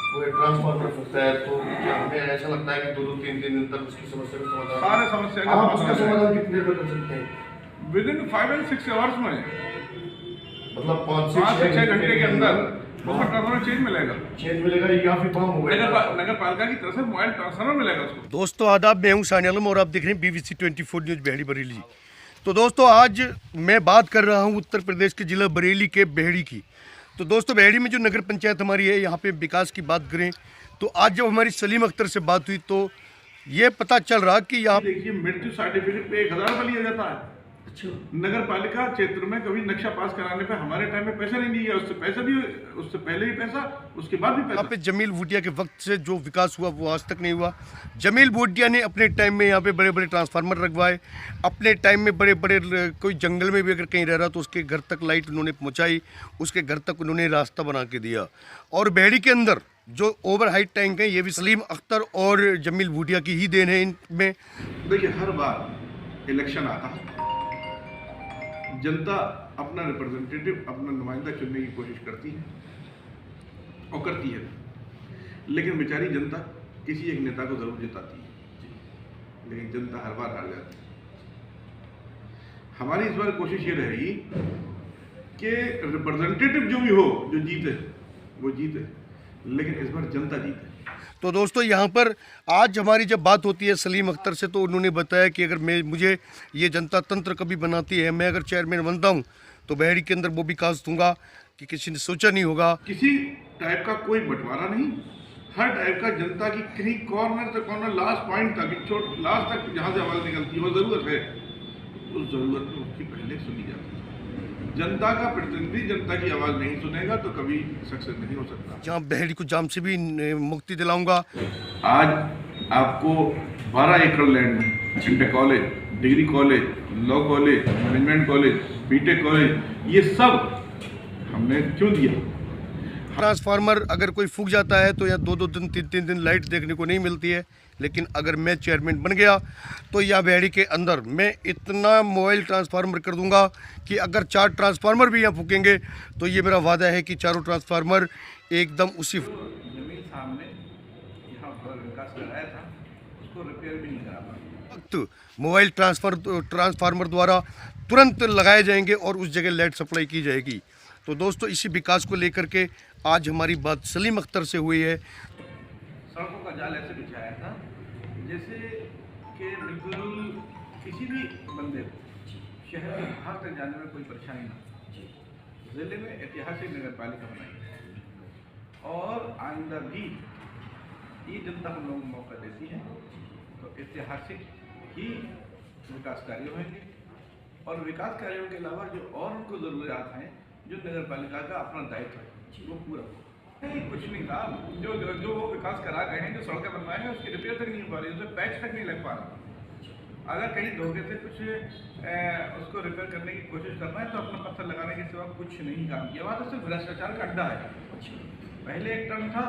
वो ट्रांसफार्मर फंसता है, तो क्या हमें ऐसा लगता है कि 2-3 दिन तक उसकी समस्या का समाधान, सारे समस्या का आप उसका समाधान कितनी देर में कर सकते हैं? विद इन 5 and 6 आवर्स में, मतलब 5 से 6 घंटे के अंदर उसको ट्रांसफार्मर चेंज मिलेगा। ये काफी काम हो गया। नगर पालिका की तरफ से मोबाइल ट्रांसफार्मर मिलेगा उसको। दोस्तों आदाब, मैं हूं सानी आलम और आप देख रहे हैं BBC 24 न्यूज़ बेहड़ी बरेली। तो दोस्तों आज मैं बात कर रहा हूं उत्तर प्रदेश के ज़िला बरेली के बेहड़ी की। तो दोस्तों बेहड़ी में जो नगर पंचायत हमारी है, यहाँ पे विकास की बात करें तो आज जब हमारी सलीम अख्तर से बात हुई तो ये पता चल रहा कि यहाँ देखिए मृत्यु सर्टिफिकेट पे 1000 रुपये लिया जाता है। अच्छा, नगर पालिका क्षेत्र में कभी नक्शा पास कराने पे हमारे टाइम में पैसा नहीं दिया, उससे पहले भी पैसा, उसके बाद भी पैसा। यहाँ पे जमील भूटिया के वक्त से जो विकास हुआ वो आज तक नहीं हुआ। जमील भूटिया ने अपने टाइम में यहाँ पे बड़े बड़े ट्रांसफार्मर लगवाए, अपने टाइम में बड़े बड़े कोई जंगल में भी अगर कहीं रह रहा तो उसके घर तक लाइट उन्होंने पहुँचाई, उसके घर तक उन्होंने रास्ता बना के दिया। और बेहड़ी के अंदर जो ओवर हाइट टैंक है ये भी सलीम अख्तर और जमील भूटिया की ही देन है। इनमें देखिए हर बार इलेक्शन आता है, जनता अपना रिप्रेजेंटेटिव, अपना नुमाइंदा चुनने की कोशिश करती है और करती है, लेकिन बेचारी जनता किसी एक नेता को जरूर जिताती है, लेकिन जनता हर बार हार जाती है। हमारी इस बार कोशिश ये रहेगी कि रिप्रेजेंटेटिव जो भी हो, जो जीते वो जीते, लेकिन इस बार जनता जीते। तो दोस्तों यहाँ पर आज हमारी जब बात होती है सलीम अख्तर से तो उन्होंने बताया कि अगर मुझे ये जनता तंत्र कभी बनाती है, मैं अगर चेयरमैन बनता हूँ तो बेहड़ी के अंदर वो विकास दूंगा कि किसी ने सोचा नहीं होगा। किसी टाइप का कोई बंटवारा नहीं, हर टाइप का जनता की कहीं कॉर्नर से कॉर्नर लास्ट पॉइंट तक, लास्ट तक जहाँ से आवाज़ निकलती है वो ज़रूरत है, उस ज़रूरत में उसकी पहले सुनी जाती है। जनता का प्रतिनिधि जनता की आवाज़ नहीं सुनेगा तो कभी सक्सेस नहीं हो सकता। जहाँ बेहड़ी को जाम से भी मुक्ति दिलाऊंगा। आज आपको 12 एकड़ लैंड में inter college, degree college, law college, management college, BTech college, ये सब हमने क्यों दिया? ट्रांसफार्मर अगर कोई फूक जाता है तो यहाँ 2-2 दिन 3-3 दिन लाइट देखने को नहीं मिलती है, लेकिन अगर मैं चेयरमैन बन गया तो यहाँ बेहड़ी के अंदर मैं इतना मोबाइल ट्रांसफार्मर कर दूंगा कि अगर 4 ट्रांसफार्मर भी यहाँ फूकेंगे तो ये मेरा वादा है कि चारों ट्रांसफार्मर एकदम उसी जमीन साहब ने यहाँ पर विकास कराया था, उसको रिपेयर भी नहीं करा पाया। वक्त मोबाइल ट्रांसफार्मर द्वारा तुरंत लगाए जाएंगे और उस जगह लाइट सप्लाई की जाएगी। तो दोस्तों इसी विकास को लेकर के आज हमारी बात सलीम अख्तर से हुई है। सड़कों का जाल ऐसे बिछाया था जैसे कि बिल्कुल किसी भी बंदे को शहर के बाहर तक जाने में कोई परेशानी ना। जिले में ऐतिहासिक नगर पालिका बनाई और आइंदा भी ये जनता हम लोगों को मौका देती है तो ऐतिहासिक ही विकास कार्य होंगे। और विकास कार्यों के अलावा जो और उनको ज़रूरियात हैं, जो नगर पालिका का अपना दायित्व है वो पूरा नहीं, कुछ नहीं कहा। जो वो विकास करा गए हैं, जो सड़कें बनवाए हैं उसकी रिपेयर तक नहीं हो पा रही, उसमें पैच तक नहीं लग पा रहा। अगर कहीं धोखे से कुछ उसको रिपेयर करने की कोशिश करना है तो अपना पत्थर लगाने के सिवा कुछ नहीं काम किया। वहाँ तो सिर्फ भ्रष्टाचार का अड्डा है। पहले एक टर्म था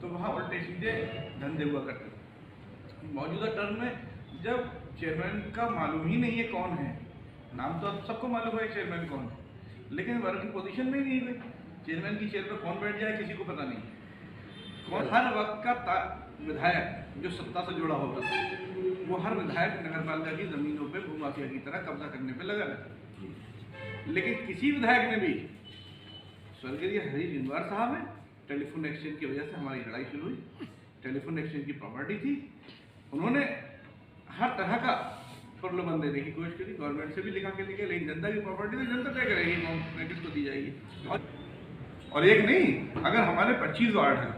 तो वहाँ उल्टे सीधे धंधे हुआ करते थे। मौजूदा टर्म में जब चेयरमैन का मालूम ही नहीं है कौन है, नाम तो सबको मालूम है चेयरमैन कौन है, लेकिन वर्किंग पोजीशन में ही नहीं हुई। चेयरमैन की चेयर पर कौन बैठ जाए किसी को पता नहीं। कौन हर वक्त का विधायक जो सत्ता से जुड़ा होगा वो हर विधायक नगर पालिका की जमीनों पे भूमाफिया की तरह कब्जा करने पे लगा रहता। लेकिन किसी विधायक ने भी, स्वर्गीय हरीश जिंदवार साहब है, टेलीफोन एक्सचेंज की वजह से हमारी लड़ाई शुरू हुई। टेलीफोन एक्सचेंज की प्रॉपर्टी थी, उन्होंने हर तरह का प्रलोभन देने की कोशिश करी, गवर्नमेंट से भी लिखा के लेके, लेकिन जनता की प्रॉपर्टी तो जनता तय करेगी कौन किसको दी जाएगी। और एक नहीं, अगर हमारे 25 वार्ड हैं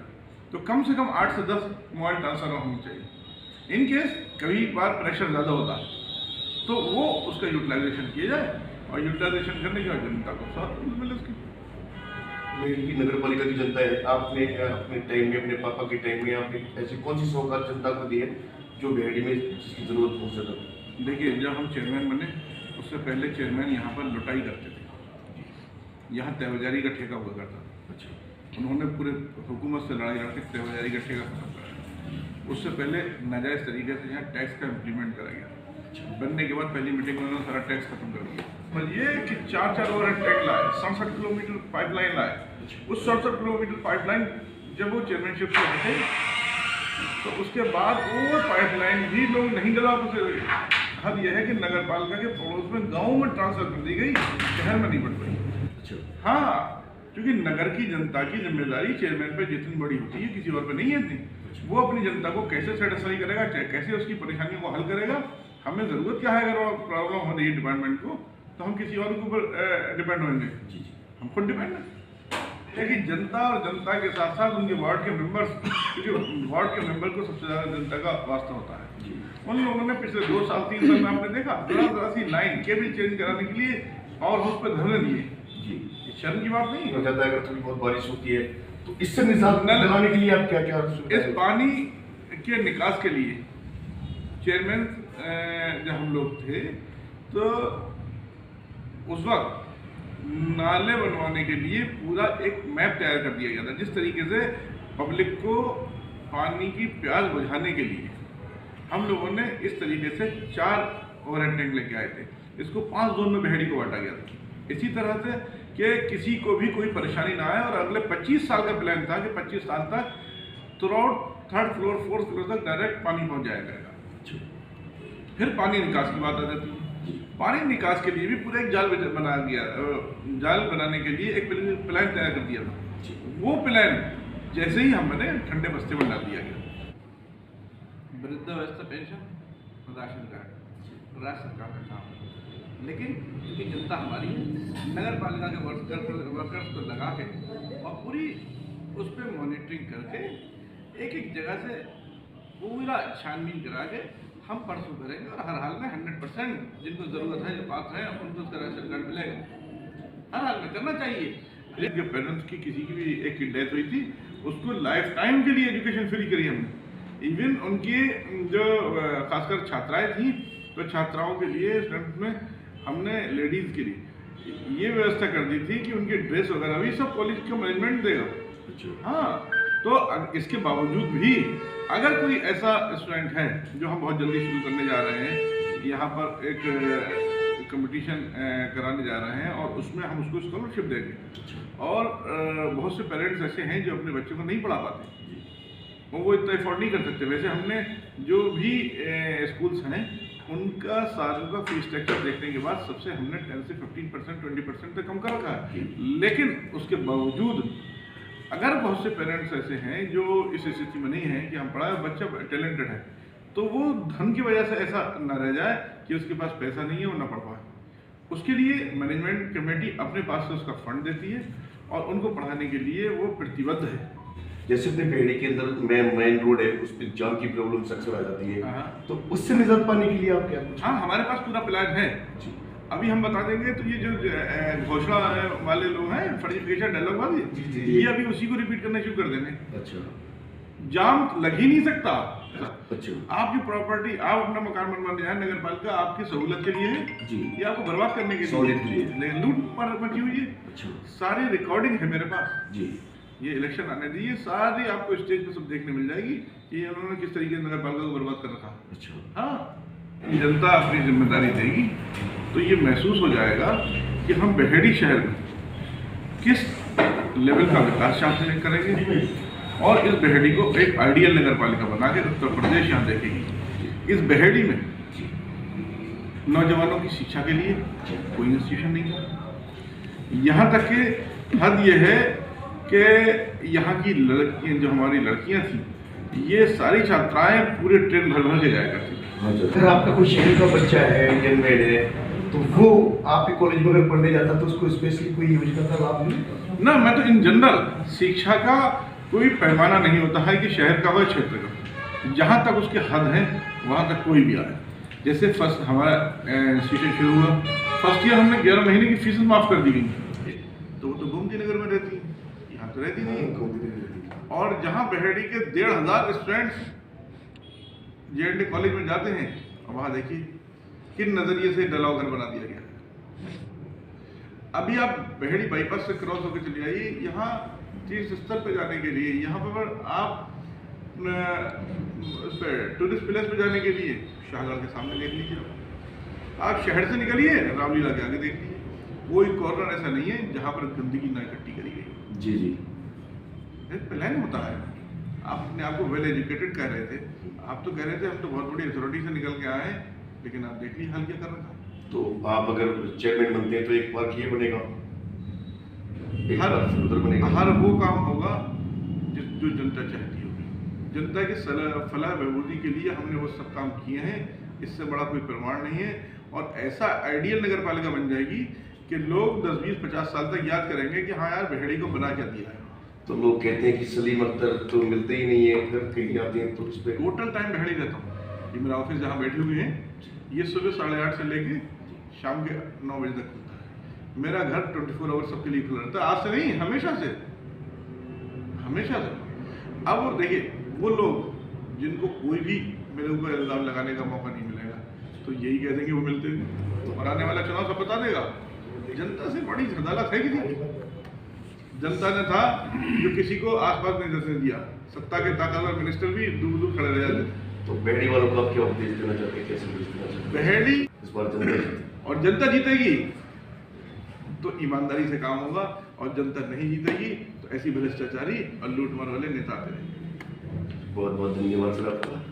तो कम से कम 8 से 10 मोबाइल ट्रांसफार्मर होनी चाहिए। इन केस कभी बार प्रेशर ज़्यादा होता है तो वो उसका यूटिलाइजेशन किया जाए और यूटिलाइजेशन करने के बाद जनता को साथ मिले उसकी। मेरी नगर पालिका की जनता है, आपने अपने टाइम में, अपने पापा के टाइम में आपने ऐसी कौन सी सौगात जनता को दी है जो बेहड़ी में जिसकी जरूरत हो सके? देखिए जब हम चेयरमैन बने उससे पहले चेयरमैन यहाँ पर लुटाई करते थे, यहाँ तहबाजारी का ठेका हुआ करता था। अच्छा, उन्होंने पूरे हुकूमत से लड़ाई लड़के तहबाजारी का ठेका खत्म कराया। उससे पहले नाजायज़ तरीके से यहाँ टैक्स का इम्प्लीमेंट करा गया। बनने के बाद पहली मीटिंग में उन्होंने सारा टैक्स खत्म कर दिया। पर ये कि 4 ओवर टैग लाए, 67 किलोमीटर पाइपलाइन लाए। उस 67 किलोमीटर पाइपलाइन जब वो चेयरमैनशिप पे आए थे तो उसके बाद वो पाइपलाइन भी लोग नहीं डला पाते। हद यह है कि नगर पालिका के पड़ोस में गांव में ट्रांसफर कर दी गई, शहर में नहीं बढ़ पाई। हाँ, क्योंकि नगर की जनता की जिम्मेदारी चेयरमैन पे जितनी बड़ी होती है किसी और पे नहीं है इतनी। वो अपनी जनता को कैसे सेटिस्फाई करेगा, कैसे उसकी परेशानियों को हल करेगा। हमें ज़रूरत क्या है, अगर प्रॉब्लम हो रही है डिपार्टमेंट को तो हम किसी और के ऊपर डिपेंड होंगे? हम खुद डिपेंड हैं। लेकिन जनता और जनता के साथ साथ उनके वार्ड के मेंबर्स, क्योंकि वार्ड के मेंबर को सबसे ज़्यादा जनता का वास्ता होता है। उन लोगों ने पिछले 2 साल 3 साल में आपने देखा जरा सी लाइन केबल चेंज कराने के लिए पावर हाउस पे धरने दिए। शर्म की बात नहीं हो जाता है। अगर थोड़ी बहुत बारिश होती है तो इससे निजात लगाने के लिए आप क्या क्या इस पानी के निकास के लिए चेयरमैन जब हम लोग थे तो उस वक्त नाले बनवाने के लिए पूरा एक मैप तैयार कर दिया गया था, जिस तरीके से पब्लिक को पानी की प्यास बुझाने के लिए हम लोगों ने इस तरीके से 4 ओवरहेड टैंक लेके आए थे। इसको 5 जोन में बेहड़ी को बांटा गया था, इसी तरह से कि किसी को भी कोई परेशानी ना आए। और अगले 25 साल का प्लान था कि 25 साल तक through out 3rd floor 4th floor तक डायरेक्ट पानी पहुंच जाया जाएगा। फिर पानी निकास की बात आ जाती है। पानी निकास के लिए भी पूरा एक जाल बनाया गया, जाल बनाने के लिए एक प्लान तैयार कर दिया था। वो प्लान जैसे ही हमने ठंडे बस्ते में डाल दिया गया। वृद्धावस्था पेंशन, राशन कार्ड राज्य सरकार का काम है, लेकिन क्योंकि जनता हमारी है, नगर पालिका के वर्कर्स को लगा के और पूरी उस पर मॉनिटरिंग करके एक जगह से पूरा छानबीन करा के हम परसों करेंगे। और हर हाल में 100% जिनको ज़रूरत है, जो पात्र हैं, उनको उसका राशन कार्ड मिलेगा। हर हाल में करना चाहिए। जिनके पेरेंट्स की किसी की भी एक की डेथ हुई थी, उसको लाइफ टाइम के लिए एजुकेशन फ्री करी हमने। इवन उनकी जो खासकर छात्राएं थी तो छात्राओं के लिए स्टूडेंट्स में हमने लेडीज़ के लिए ये व्यवस्था कर दी थी कि उनके ड्रेस वगैरह भी सब कॉलेज का मैनेजमेंट देगा। हाँ, तो इसके बावजूद भी अगर कोई ऐसा स्टूडेंट है, जो हम बहुत जल्दी शुरू करने जा रहे हैं, यहाँ पर एक कंपटीशन कराने जा रहे हैं और उसमें हम उसको स्कॉलरशिप देंगे। और बहुत से पेरेंट्स ऐसे हैं जो अपने बच्चों को नहीं पढ़ा पाते, वो इतना अफोर्ड नहीं कर सकते। वैसे हमने जो भी स्कूल्स हैं उनका सारों का फीस स्ट्रक्चर देखने के बाद सबसे हमने 10 से 15% 20% तक कम कर रखा है। लेकिन उसके बावजूद अगर बहुत से पेरेंट्स ऐसे हैं जो इस स्थिति में नहीं है कि हम पढ़ाए, बच्चा टैलेंटेड है, तो वो धन की वजह से ऐसा ना रह जाए कि उसके पास पैसा नहीं है, वो ना पढ़ पाए। उसके लिए मैनेजमेंट कमेटी अपने पास से उसका फंड देती है और उनको पढ़ाने के लिए वो प्रतिबद्ध है। जैसे अपने बेहड़ी के अंदर मेन रोड है, उस पर जाम की प्रॉब्लम अक्सर आ जाती है, तो उससे निजात पाने के लिए आप क्या? हाँ, हमारे पास पूरा प्लान है। अभी हम बता देंगे। तो ये जो घोषणा वाले लोग हैं, फर्टिफिकेशन डायलॉग वाले, ये अभी उसी को रिपीट करना शुरू कर देंगे। अच्छा, जाम लग ही नहीं सकता। अच्छा, आपकी प्रॉपर्टी, आप अपना मकान बनवाने जाए, नगर पालिका आपकी सहूलत के लिए है जी, ये आपको बर्बाद करने के लिए लूट पर मची हुई है। अच्छा, सारी रिकॉर्डिंग है मेरे पास जी, ये इलेक्शन आने दीजिए, सारी आपको स्टेज पे सब देखने मिल जाएगी कि उन्होंने किस तरीके से नगर पालिका को बर्बाद कर रखा। अच्छा, हाँ, जनता अपनी जिम्मेदारी देगी तो ये महसूस हो जाएगा कि हम बेहड़ी शहर में किस लेवल का विकास चाहते करेंगे और इस बेहड़ी को एक आइडियल नगर पालिका बना के उत्तर प्रदेश यहाँ देखेगी। इस बेहड़ी में नौजवानों की शिक्षा के लिए कोई इंस्टीट्यूशन नहीं है। यहाँ तक कि हद ये है कि यहाँ की लड़कियाँ, जो हमारी लड़कियाँ थी, ये सारी छात्राएं पूरे ट्रेन भर भर के जाया करती थी। अगर आपका कोई शहर का बच्चा है, इंडियन मेड है, तो वो आपके कॉलेज में अगर पढ़ने जाता तो उसको स्पेशली कोई योजना का लाभ मिले ना? मैं तो इन जनरल शिक्षा का कोई पैमाना नहीं होता है कि शहर का हो क्षेत्र का, जहाँ तक उसके हद है वहाँ तक कोई भी आए। जैसे फर्स्ट हमारा इंस्टीट्यूशन शुरू हुआ, फर्स्ट ईयर हमने 11 महीने की फीस माफ़ कर दी गई, तो वो तो गोमती नगर में रहती है, यहाँ तो रहती नहीं। और जहाँ बेहड़ी के 1,500 स्टूडेंट्स JND कॉलेज में जाते हैं, और वहाँ देखिए किन नज़रिए से डलाव घर बना दिया गया है। अभी आप बेहड़ी बाईपास से क्रॉस होकर चले आइए, यहाँ तीर्थ स्थल पे जाने के लिए, यहाँ पर आप उस पर टूरिस्ट प्लेस पे जाने के लिए शाहगढ़ के सामने देख लीजिए। आप शहर से निकलिए, रामलीला के आगे देख लीजिए, कोई कॉर्नर ऐसा नहीं है जहाँ पर गंदगी ना इकट्ठी करी गई। जी जी, एक प्लान होता है। आप अपने आप को वेल एजुकेटेड कह रहे थे, आप तो कह रहे थे हम तो बहुत बड़ी अथॉरिटी से निकल के आए हैं, लेकिन आप देख लीजिए हाल क्या कर रखा। तो आप अगर चेयरमैन बनते हैं तो एक बार ये बनेगा, एक हर बार फिर उधर बनेगा। हर वो काम होगा जो जनता चाहती होगी। जनता के फलाह बहबूदी के लिए हमने वो सब काम किए हैं, इससे बड़ा कोई प्रमाण नहीं है। और ऐसा आइडियल नगर पालिका बन जाएगी कि लोग 10, 20, 50 साल तक याद करेंगे कि हाँ यार बेहड़ी को बना क्या दिया है। तो लोग कहते हैं कि सलीम अख्तर तो मिलते ही नहीं है, अगर कहीं आते हैं तो उस पर टोटल टाइम बेहड़ी रहता हूँ। ये मेरा ऑफिस जहाँ बैठे हुए हैं, ये सुबह 8:30 से लेके शाम के 9 बजे तक खुलता है। मेरा घर 24 आवर सबके लिए खुला रहता है, आज से नहीं, हमेशा से, हमेशा से। अब देखिए वो लोग जिनको कोई भी मेरे ऊपर इल्ज़ाम लगाने का मौका नहीं मिलेगा, तो यही कह देंगे वो मिलते नहीं। और आने वाला चुनाव सब बता देगा। जनता से बड़ी अदालत है किसी की। जनता ने था जो किसी को आसपास नहीं दसने दिया, सत्ता के ताकतवर मिनिस्टर भी दूर दूर खड़े रह जाते थे। तो बेहड़ी वालों को आप क्या उपदेश देना चाहते हैं, कैसे उपदेश देना चाहते हैं? बेहड़ी इस बार जनता जीते। और जनता जीतेगी तो ईमानदारी से काम होगा, और जनता नहीं जीतेगी तो ऐसी भ्रष्टाचारी और लूटमार वाले नेता आते रहेंगे। बहुत बहुत धन्यवाद सर आपका।